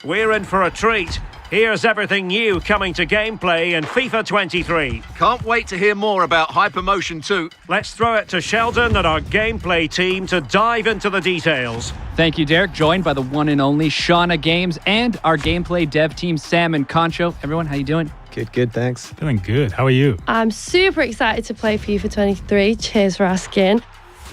We're in for a treat. Here's everything new coming to gameplay in FIFA 23. Can't wait to hear more about Hypermotion 2. Let's throw it to Sheldon and our gameplay team to dive into the details. Thank you, Derek. Joined by the one and only Shauna Games and our gameplay dev team, Sam and Concho. Everyone, how you doing? Good, thanks. Doing good. How are you? I'm super excited to play FIFA 23. Cheers for asking.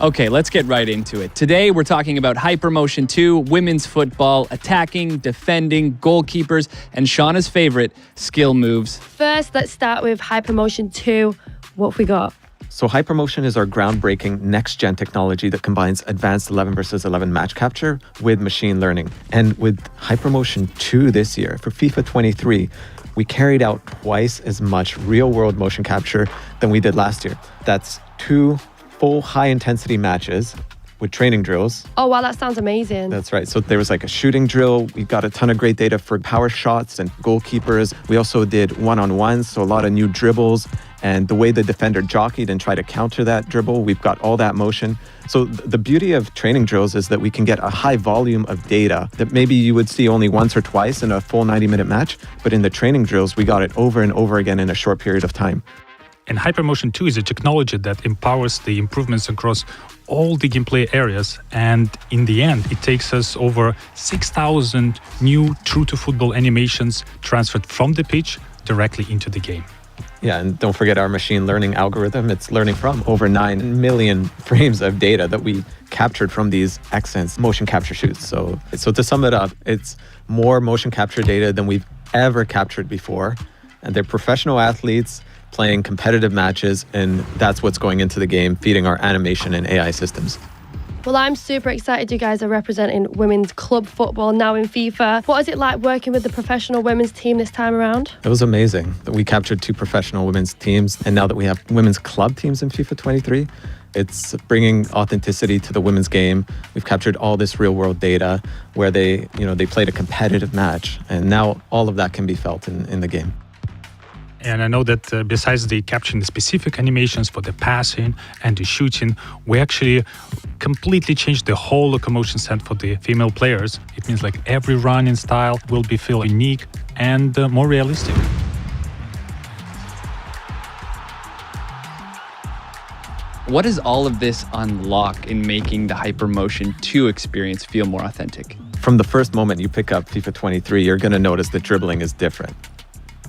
Okay, let's get right into it. Today, we're talking about Hypermotion 2, women's football, attacking, defending, goalkeepers, and Shauna's favorite, skill moves. First, let's start with Hypermotion 2. What have we got? So Hypermotion is our groundbreaking next-gen technology that combines advanced 11 versus 11 match capture with machine learning. And with Hypermotion 2 this year, for FIFA 23, we carried out twice as much real-world motion capture than we did last year. That's 2 full high-intensity matches with training drills. Oh, wow, that sounds amazing. That's right. So there was like a shooting drill. We got a ton of great data for power shots and goalkeepers. We also did one-on-ones, so a lot of new dribbles. And the way the defender jockeyed and tried to counter that dribble, we've got all that motion. So the beauty of training drills is that we can get a high volume of data that maybe you would see only once or twice in a full 90-minute match. But in the training drills, we got it over and over again in a short period of time. And Hypermotion 2 is a technology that empowers the improvements across all the gameplay areas. And in the end, it takes us over 6,000 new true-to-football animations transferred from the pitch directly into the game. Yeah, and don't forget our machine learning algorithm. It's learning from over 9 million frames of data that we captured from these XSense motion capture shoots. So to sum it up, it's more motion capture data than we've ever captured before. And they're professional athletes playing competitive matches, and that's what's going into the game, feeding our animation and AI systems. Well, I'm super excited you guys are representing women's club football now in FIFA. What is it like working with the professional women's team this time around? It was amazing that we captured 2 professional women's teams, and now that we have women's club teams in FIFA 23, it's bringing authenticity to the women's game. We've captured all this real-world data where they played a competitive match, and now all of that can be felt in the game. And I know that besides the capturing the specific animations for the passing and the shooting, we actually completely changed the whole locomotion set for the female players. It means like every running style will be feel unique and more realistic. What does all of this unlock in making the Hypermotion 2 experience feel more authentic? From the first moment you pick up FIFA 23, you're going to notice that dribbling is different.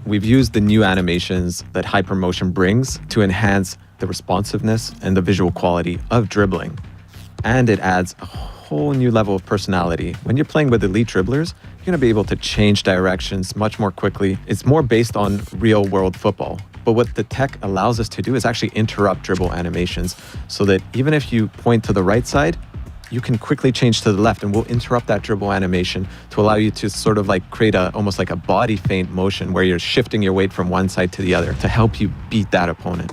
We've used the new animations that Hypermotion brings to enhance the responsiveness and the visual quality of dribbling. And it adds a whole new level of personality. When you're playing with elite dribblers, you're going to be able to change directions much more quickly. It's more based on real-world football. But what the tech allows us to do is actually interrupt dribble animations so that even if you point to the right side, you can quickly change to the left, and we'll interrupt that dribble animation to allow you to sort of like create almost like a body feint motion where you're shifting your weight from one side to the other to help you beat that opponent.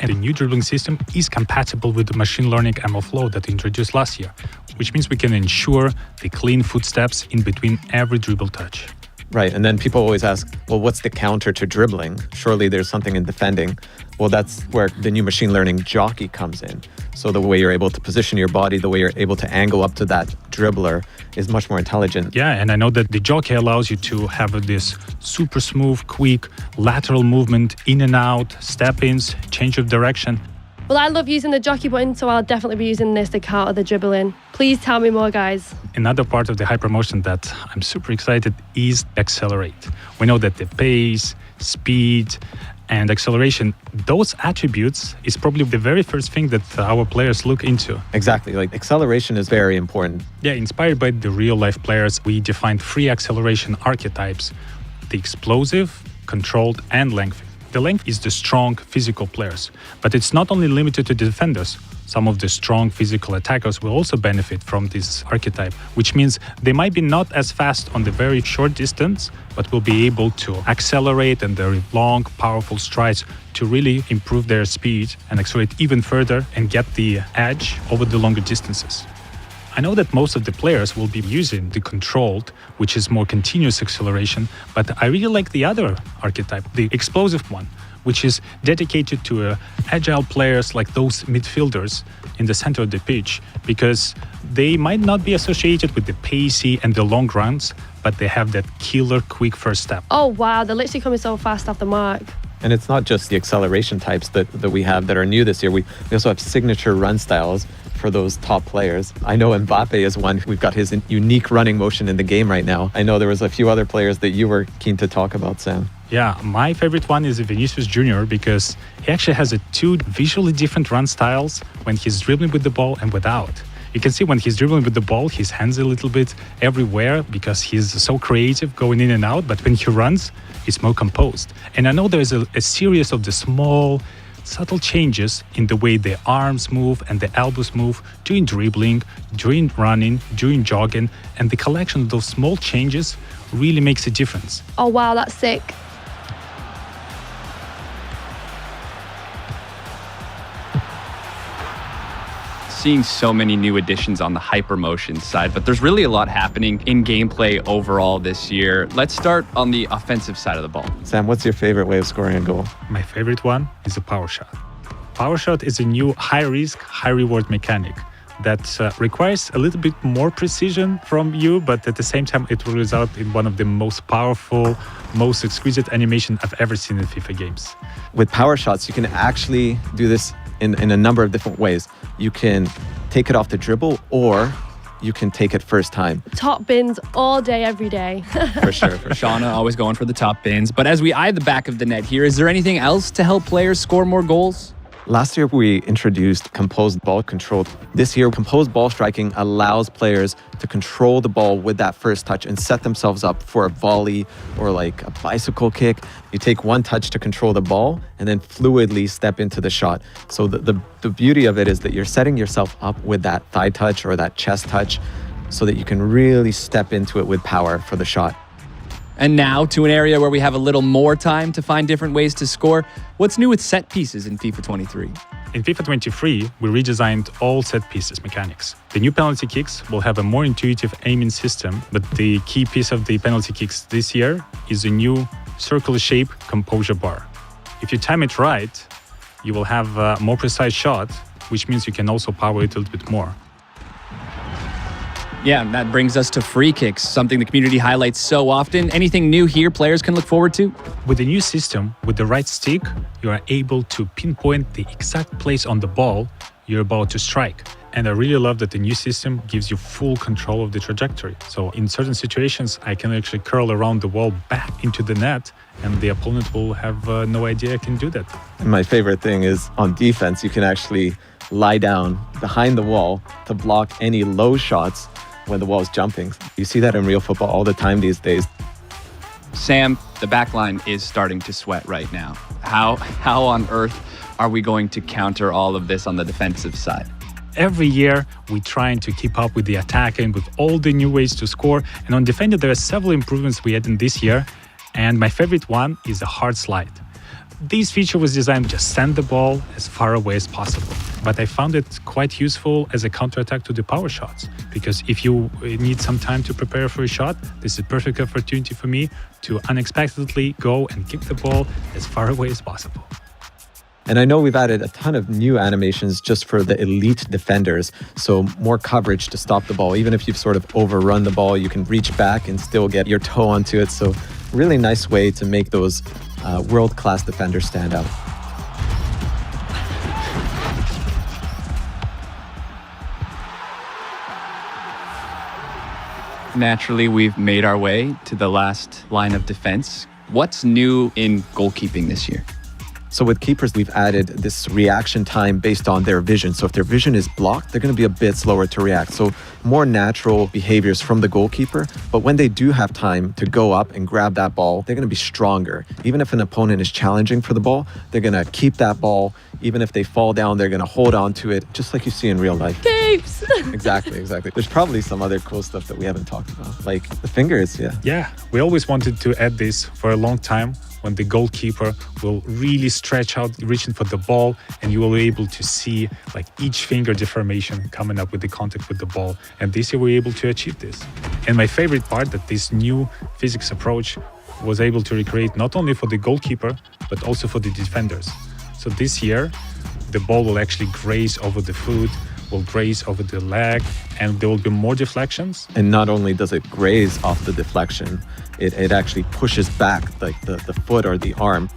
And the new dribbling system is compatible with the machine learning ML flow that we introduced last year, which means we can ensure the clean footsteps in between every dribble touch. Right, and then people always ask, well, what's the counter to dribbling? Surely there's something in defending. Well, that's where the new machine learning jockey comes in. So the way you're able to position your body, the way you're able to angle up to that dribbler is much more intelligent. Yeah, and I know that the jockey allows you to have this super smooth, quick, lateral movement, in and out, step-ins, change of direction. Well, I love using the jockey button, so I'll definitely be using this to counter the dribbling. Please tell me more, guys. Another part of the Hypermotion that I'm super excited is accelerate. We know that the pace, speed, and acceleration, those attributes is probably the very first thing that our players look into. Exactly, like acceleration is very important. Yeah, inspired by the real-life players, we defined 3 acceleration archetypes: the explosive, controlled, and lengthy. The length is the strong physical players, but it's not only limited to defenders. Some of the strong physical attackers will also benefit from this archetype, which means they might be not as fast on the very short distance, but will be able to accelerate and their long, powerful strides to really improve their speed and accelerate even further and get the edge over the longer distances. I know that most of the players will be using the controlled, which is more continuous acceleration, but I really like the other archetype, the explosive one, which is dedicated to agile players like those midfielders in the center of the pitch, because they might not be associated with the pacey and the long runs, but they have that killer quick first step. Oh, wow. They're literally coming so fast off the mark. And it's not just the acceleration types that we have that are new this year. We also have signature run styles for those top players. I know Mbappe is one. We've got his unique running motion in the game right now. I know there was a few other players that you were keen to talk about, Sam. Yeah, my favorite one is Vinicius Jr. because he actually has two visually different run styles when he's dribbling with the ball and without. You can see when he's dribbling with the ball, his hands a little bit everywhere because he's so creative going in and out. But when he runs, he's more composed. And I know there's a series of the small, subtle changes in the way the arms move and the elbows move during dribbling, during running, during jogging. And the collection of those small changes really makes a difference. Oh, wow, that's sick. Seeing so many new additions on the hypermotion side, but there's really a lot happening in gameplay overall this year. Let's start on the offensive side of the ball. Sam, what's your favorite way of scoring a goal? My favorite one is a power shot. Power shot is a new high-risk, high-reward mechanic that requires a little bit more precision from you, but at the same time, it will result in one of the most powerful, most exquisite animation I've ever seen in FIFA games. With power shots, you can actually do this in a number of different ways. You can take it off the dribble, or you can take it first time. Top bins all day, every day. For sure. Shauna always going for the top bins. But as we eye the back of the net here, is there anything else to help players score more goals? Last year, we introduced composed ball control. This year, composed ball striking allows players to control the ball with that first touch and set themselves up for a volley or like a bicycle kick. You take one touch to control the ball and then fluidly step into the shot. So the beauty of it is that you're setting yourself up with that thigh touch or that chest touch so that you can really step into it with power for the shot. And now to an area where we have a little more time to find different ways to score. What's new with set pieces in FIFA 23? In FIFA 23, we redesigned all set pieces mechanics. The new penalty kicks will have a more intuitive aiming system, but the key piece of the penalty kicks this year is a new circular shape composure bar. If you time it right, you will have a more precise shot, which means you can also power it a little bit more. Yeah, and that brings us to free kicks, something the community highlights so often. Anything new here players can look forward to? With the new system, with the right stick, you are able to pinpoint the exact place on the ball you're about to strike. And I really love that the new system gives you full control of the trajectory. So in certain situations, I can actually curl around the wall back into the net, and the opponent will have no idea I can do that. And my favorite thing is on defense, you can actually lie down behind the wall to block any low shots when the wall is jumping. You see that in real football all the time these days. Sam, the back line is starting to sweat right now. How on earth are we going to counter all of this on the defensive side? Every year, we're trying to keep up with the attack and with all the new ways to score. And on defending, there are several improvements we had in this year. And my favorite one is a hard slide. This feature was designed to just send the ball as far away as possible. But I found it quite useful as a counterattack to the power shots. Because if you need some time to prepare for a shot, this is a perfect opportunity for me to unexpectedly go and kick the ball as far away as possible. And I know we've added a ton of new animations just for the elite defenders. So more coverage to stop the ball. Even if you've sort of overrun the ball, you can reach back and still get your toe onto it. So really nice way to make those world-class defenders stand out. Naturally, we've made our way to the last line of defense. What's new in goalkeeping this year? So with keepers, we've added this reaction time based on their vision. So if their vision is blocked, they're going to be a bit slower to react. So more natural behaviors from the goalkeeper. But when they do have time to go up and grab that ball, they're going to be stronger. Even if an opponent is challenging for the ball, they're going to keep that ball. Even if they fall down, they're going to hold on to it, just like you see in real life. Keeps! Exactly. There's probably some other cool stuff that we haven't talked about, like the fingers, Yeah, we always wanted to add this for a long time, when the goalkeeper will really stretch out, reaching for the ball, and you will be able to see like each finger deformation coming up with the contact with the ball. And this year we were able to achieve this. And my favorite part, that this new physics approach was able to recreate not only for the goalkeeper, but also for the defenders. So this year, the ball will actually graze over the foot, will graze over the leg, and there will be more deflections. And not only does it graze off the deflection, it actually pushes back like the foot or the arm.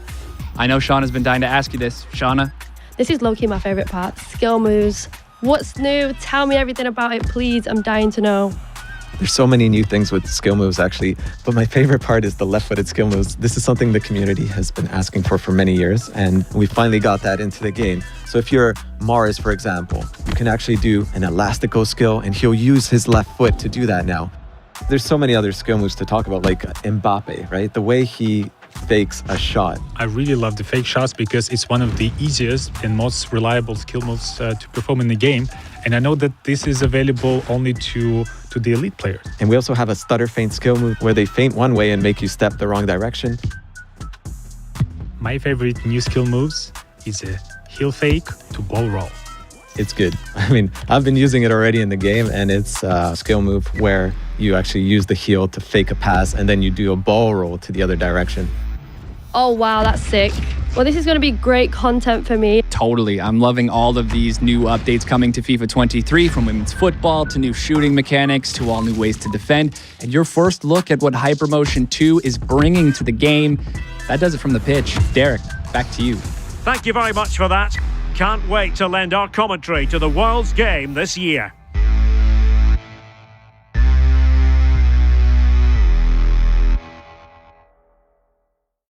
I know Shauna's been dying to ask you this. Shauna? This is low-key my favourite part. Skill moves. What's new? Tell me everything about it, please. I'm dying to know. There's so many new things with skill moves, actually. But my favorite part is the left-footed skill moves. This is something the community has been asking for many years, and we finally got that into the game. So if you're Mars, for example, you can actually do an elastico skill, and he'll use his left foot to do that now. There's so many other skill moves to talk about, like Mbappe, right? The way he fakes a shot. I really love the fake shots because it's one of the easiest and most reliable skill moves to perform in the game. And I know that this is available only to the elite players. And we also have a stutter feint skill move where they feint one way and make you step the wrong direction. My favorite new skill moves is a heel fake to ball roll. It's good. I mean, I've been using it already in the game, and it's a skill move where you actually use the heel to fake a pass and then you do a ball roll to the other direction. Oh, wow, that's sick. Well, this is going to be great content for me. Totally. I'm loving all of these new updates coming to FIFA 23, from women's football to new shooting mechanics to all new ways to defend. And your first look at what Hypermotion 2 is bringing to the game. That does it from the pitch. Derek, back to you. Thank you very much for that. Can't wait to lend our commentary to the world's game this year.